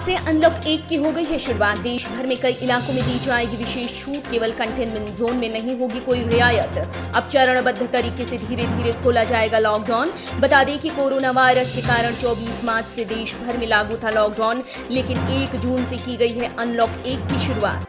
से अनलॉक 1 की हो गई है शुरुआत। देश भर में कई इलाकों में दी जाएगी विशेष छूट, केवल कंटेनमेंट जोन में नहीं होगी कोई रियायत। अब चरणबद्ध तरीके से धीरे धीरे खोला जाएगा लॉकडाउन। बता दें कि कोरोना वायरस के कारण 24 मार्च से देश भर में लागू था लॉकडाउन, लेकिन 1 जून से की गई है अनलॉक 1 की शुरुआत।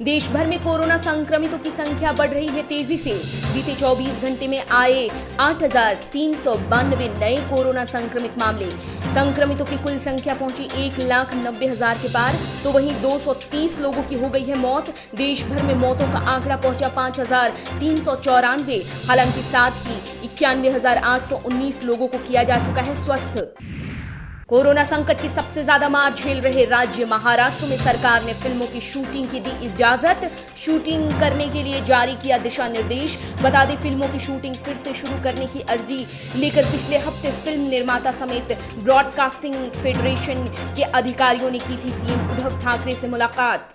देश भर में कोरोना संक्रमितों की संख्या बढ़ रही है तेजी से। बीते 24 घंटे में आए 8,392 नए कोरोना संक्रमित मामले। संक्रमितों की कुल संख्या पहुंची 1,90,000 के पार, तो वहीं 230 लोगों की हो गई है मौत। देश भर में मौतों का आंकड़ा पहुंचा 5,394। हालांकि साथ ही 91,819 लोगों को किया जा चुका है स्वस्थ। कोरोना संकट की सबसे ज्यादा मार झेल रहे राज्य महाराष्ट्र में सरकार ने फिल्मों की शूटिंग की दी इजाजत। शूटिंग करने के लिए जारी किया दिशा निर्देश। बता दें, फिल्मों की शूटिंग फिर से शुरू करने की अर्जी लेकर पिछले हफ्ते फिल्म निर्माता समेत ब्रॉडकास्टिंग फेडरेशन के अधिकारियों ने की थी सीएम उद्धव ठाकरे से मुलाकात।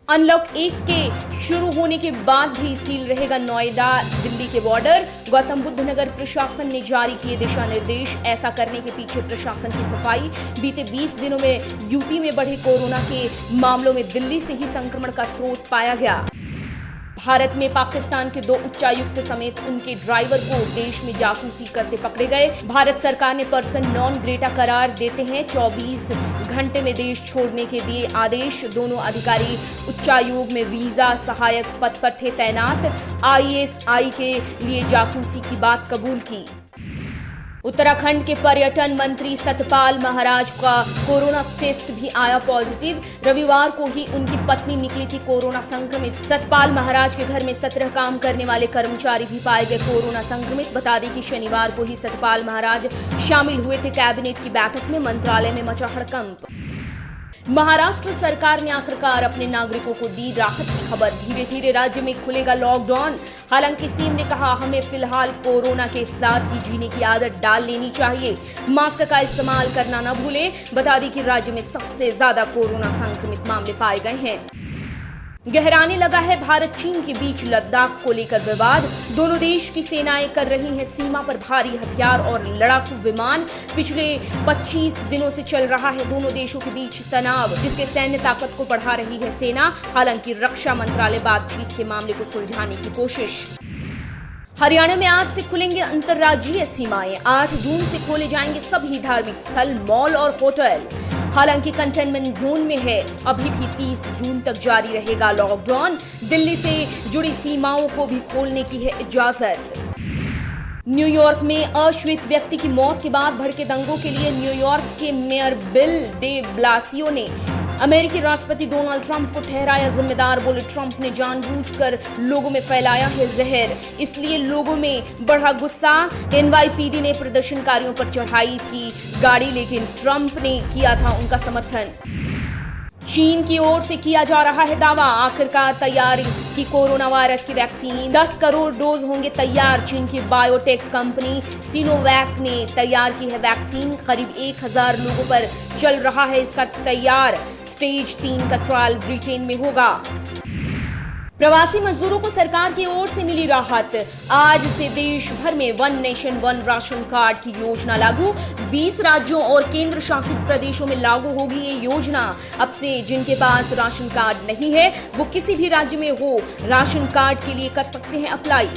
अनलॉक 1 के शुरू होने के बाद भी सील रहेगा नोएडा दिल्ली के बॉर्डर। गौतम बुद्ध नगर प्रशासन ने जारी किए दिशा निर्देश। ऐसा करने के पीछे प्रशासन की सफाई। बीते 20 दिनों में यूपी में बढ़े कोरोना के मामलों में दिल्ली से ही संक्रमण का स्रोत पाया गया। भारत में पाकिस्तान के 2 उच्चायुक्त समेत उनके ड्राइवर को देश में जासूसी करते पकड़े गए। भारत सरकार ने पर्सन नॉन ग्रेटा करार देते हैं 24 घंटे में देश छोड़ने के दिए आदेश। दोनों अधिकारी उच्चायोग में वीजा सहायक पद पर थे तैनात। आईएसआई के लिए जासूसी की बात कबूल की। उत्तराखंड के पर्यटन मंत्री सतपाल महाराज का कोरोना टेस्ट भी आया पॉजिटिव। रविवार को ही उनकी पत्नी निकली थी कोरोना संक्रमित। सतपाल महाराज के घर में 17 काम करने वाले कर्मचारी भी पाए गए कोरोना संक्रमित। बता दें कि शनिवार को ही सतपाल महाराज शामिल हुए थे कैबिनेट की बैठक में। मंत्रालय में मचा हड़कंप। महाराष्ट्र सरकार ने आखिरकार अपने नागरिकों को दी राहत की खबर। धीरे धीरे राज्य में खुलेगा लॉकडाउन। हालांकि सीएम ने कहा, हमें फिलहाल कोरोना के साथ ही जीने की आदत डाल लेनी चाहिए। मास्क का इस्तेमाल करना न भूलें। बता दें कि राज्य में सबसे ज्यादा कोरोना संक्रमित मामले पाए गए हैं। गहराने लगा है भारत चीन के बीच लद्दाख को लेकर विवाद। दोनों देश की सेनाएं कर रही हैं सीमा पर भारी हथियार और लड़ाकू विमान। पिछले 25 दिनों से चल रहा है दोनों देशों के बीच तनाव, जिसके सैन्य ताकत को बढ़ा रही है सेना। हालांकि रक्षा मंत्रालय बातचीत के मामले को सुलझाने की कोशिश। हरियाणा में आज से खुलेंगे अंतर्राज्यीय सीमाएं। 8 जून से खोले जाएंगे सभी धार्मिक स्थल, मॉल और होटल। हालांकि कंटेनमेंट जोन में है। अभी भी 30 जून तक जारी रहेगा लॉकडाउन। दिल्ली से जुड़ी सीमाओं को भी खोलने की है इजाजत। न्यूयॉर्क में अश्वेत व्यक्ति की मौत के बाद भड़के दंगों के लिए न्यूयॉर्क के मेयर बिल डे ब्लासियो ने अमेरिकी राष्ट्रपति डोनाल्ड ट्रंप को ठहराया जिम्मेदार। बोले, ट्रंप ने जानबूझकर लोगों में फैलाया है जहर, इसलिए लोगों में बढ़ा गुस्सा। एनवाईपीडी ने प्रदर्शनकारियों पर चढ़ाई थी गाड़ी, लेकिन ट्रंप ने किया था उनका समर्थन। चीन की ओर से किया जा रहा है दावा, आखिरकार तैयार की कोरोना वायरस की वैक्सीन। 10 करोड़ डोज होंगे तैयार। चीन की बायोटेक कंपनी सिनोवैक ने तैयार की है वैक्सीन। करीब 1000 लोगों पर चल रहा है इसका तैयार। स्टेज 3 का ट्रायल ब्रिटेन में होगा। प्रवासी मजदूरों को सरकार की ओर से मिली राहत। आज से देश भर में 1 नेशन 1 राशन कार्ड की योजना लागू। 20 राज्यों और केंद्र शासित प्रदेशों में लागू होगी ये योजना। अब से जिनके पास राशन कार्ड नहीं है, वो किसी भी राज्य में हो, राशन कार्ड के लिए कर सकते हैं अप्लाई।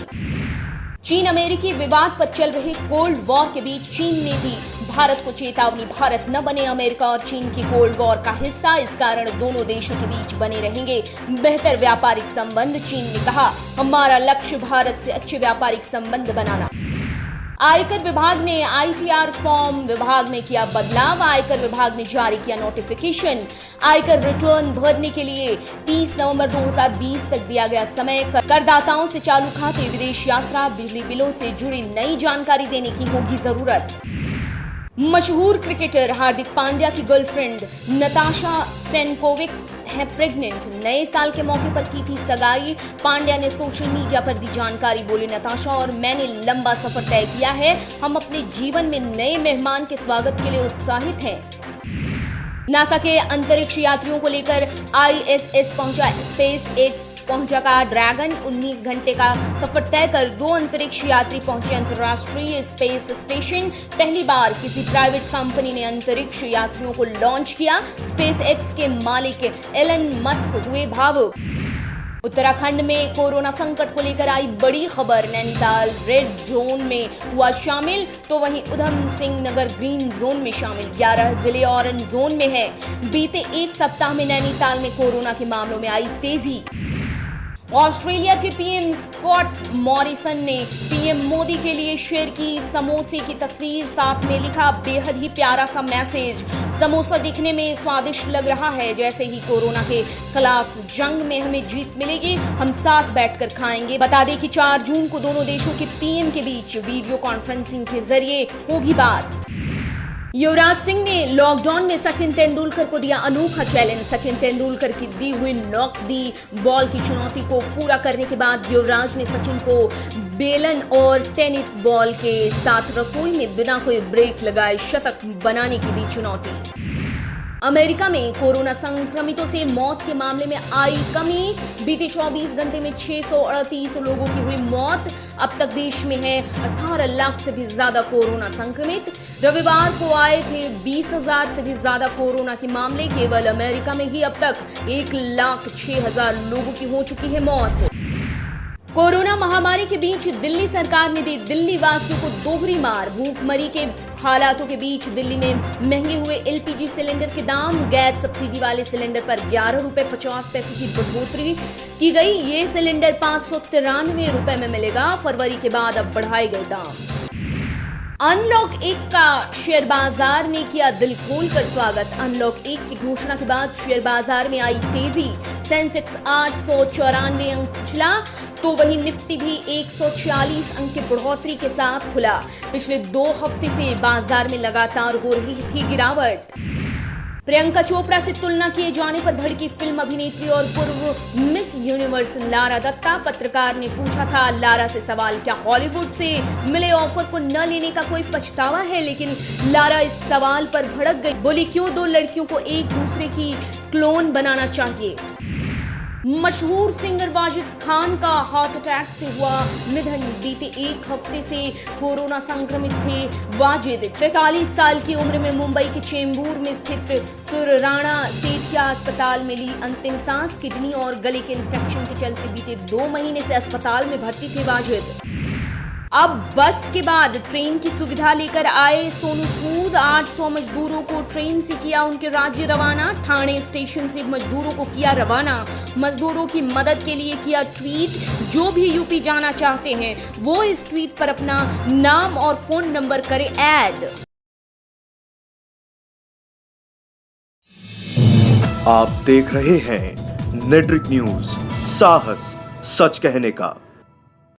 चीन अमेरिकी विवाद पर चल रहे कोल्ड वॉर के बीच चीन ने दी भारत को चेतावनी, भारत न बने अमेरिका और चीन के कोल्ड वॉर का हिस्सा। इस कारण दोनों देशों के बीच बने रहेंगे बेहतर व्यापारिक संबंध। चीन ने कहा, हमारा लक्ष्य भारत से अच्छे व्यापारिक संबंध बनाना। आयकर विभाग ने आईटीआर फॉर्म विभाग में किया बदलाव। आयकर विभाग ने जारी किया नोटिफिकेशन। आयकर रिटर्न भरने के लिए 30 नवंबर 2020 तक दिया गया समय। करदाताओं से चालू खाते, विदेश यात्रा, बिजली बिलों से जुड़ी नई जानकारी देने की होगी जरूरत। मशहूर क्रिकेटर हार्दिक पांड्या की गर्लफ्रेंड नताशा स्टेनकोविक है प्रेग्नेंट। नए साल के मौके पर की थी सगाई। पांड्या ने सोशल मीडिया पर दी जानकारी। बोले, नताशा और मैंने लंबा सफर तय किया है। हम अपने जीवन में नए मेहमान के स्वागत के लिए उत्साहित हैं। नासा के अंतरिक्ष यात्रियों को लेकर आईएसएस पहुंचा स्पेस एक्स पहुंचा का ड्रैगन 19 घंटे का सफर तय कर 2 अंतरिक्ष यात्री पहुंचे अंतर्राष्ट्रीय स्पेस स्टेशन। पहली बार किसी प्राइवेट कंपनी ने अंतरिक्ष यात्रियों को लॉन्च किया। स्पेस एक्स के मालिक एलन मस्क हुए भावुक। उत्तराखंड में कोरोना संकट को लेकर आई बड़ी खबर। नैनीताल रेड जोन में हुआ शामिल, तो वहीं उधम सिंह नगर ग्रीन जोन में शामिल। 11 जिले ऑरेंज जोन में है। बीते एक सप्ताह में नैनीताल में कोरोना के मामलों में आई तेजी। ऑस्ट्रेलिया के पीएम स्कॉट मॉरिसन ने पीएम मोदी के लिए शेयर की समोसे की तस्वीर, साथ में लिखा बेहद ही प्यारा सा मैसेज। समोसा दिखने में स्वादिष्ट लग रहा है, जैसे ही कोरोना के खिलाफ जंग में हमें जीत मिलेगी हम साथ बैठकर खाएंगे। बता दें कि 4 जून को दोनों देशों के पीएम के बीच वीडियो कॉन्फ्रेंसिंग के जरिए होगी बात। युवराज सिंह ने लॉकडाउन में सचिन तेंदुलकर को दिया अनोखा चैलेंज। सचिन तेंदुलकर की दी हुई नॉक दी बॉल की चुनौती को पूरा करने के बाद युवराज ने सचिन को बेलन और टेनिस बॉल के साथ रसोई में बिना कोई ब्रेक लगाए शतक बनाने की दी चुनौती। अमेरिका में कोरोना संक्रमितों से मौत के मामले में आई कमी। बीते 24 घंटे में 638 लोगों की हुई मौत। अब तक देश में है 18 लाख से भी ज्यादा कोरोना संक्रमित। रविवार को आए थे 20,000 से भी ज्यादा कोरोना के मामले। केवल अमेरिका में ही अब तक 1,06,000 लोगों की हो चुकी है मौत। कोरोना महामारी के बीच दिल्ली सरकार ने दी दिल्ली वासियों को दोहरी मार। भूखमरी के हालातों के बीच दिल्ली में महंगे हुए एलपीजी सिलेंडर के दाम। गैस सब्सिडी वाले सिलेंडर पर 11 रुपए 50 पैसे की बढ़ोतरी की गई। ये सिलेंडर 593 रुपए में मिलेगा। फरवरी के बाद अब बढ़ाए गए दाम। अनलॉक 1 का शेयर बाजार ने किया दिल खोलकर स्वागत। अनलॉक 1 की घोषणा के बाद शेयर बाजार में आई तेजी। सेंसेक्स 894 अंक उछला, तो वहीं निफ्टी भी 146 अंक की बढ़ोतरी के साथ खुला। पिछले 2 हफ्ते से बाजार में लगातार हो रही थी गिरावट। प्रियंका चोपड़ा से तुलना किए जाने पर भड़की फिल्म अभिनेत्री और पूर्व मिस यूनिवर्स लारा दत्ता। पत्रकार ने पूछा था लारा से सवाल, क्या हॉलीवुड से मिले ऑफर को न लेने का कोई पछतावा है? लेकिन लारा इस सवाल पर भड़क गई। बोली, क्यों 2 लड़कियों को एक दूसरे की क्लोन बनाना चाहिए? मशहूर सिंगर वाजिद खान का हार्ट अटैक से हुआ निधन। बीते 1 हफ्ते से कोरोना संक्रमित थे वाजिद। 43 साल की उम्र में मुंबई के चेंबूर में स्थित सुरराणा सेठिया अस्पताल में ली अंतिम सांस। किडनी और गले के इन्फेक्शन के चलते बीते 2 महीने से अस्पताल में भर्ती थे वाजिद। अब बस के बाद ट्रेन की सुविधा लेकर आए सोनू सूद। 800 मजदूरों को ट्रेन से किया उनके राज्य रवाना। ठाणे स्टेशन से मजदूरों को किया रवाना। मजदूरों की मदद के लिए किया ट्वीट। जो भी यूपी जाना चाहते हैं वो इस ट्वीट पर अपना नाम और फोन नंबर करे ऐड। आप देख रहे हैं नेट्रिक न्यूज, साहस सच कहने का।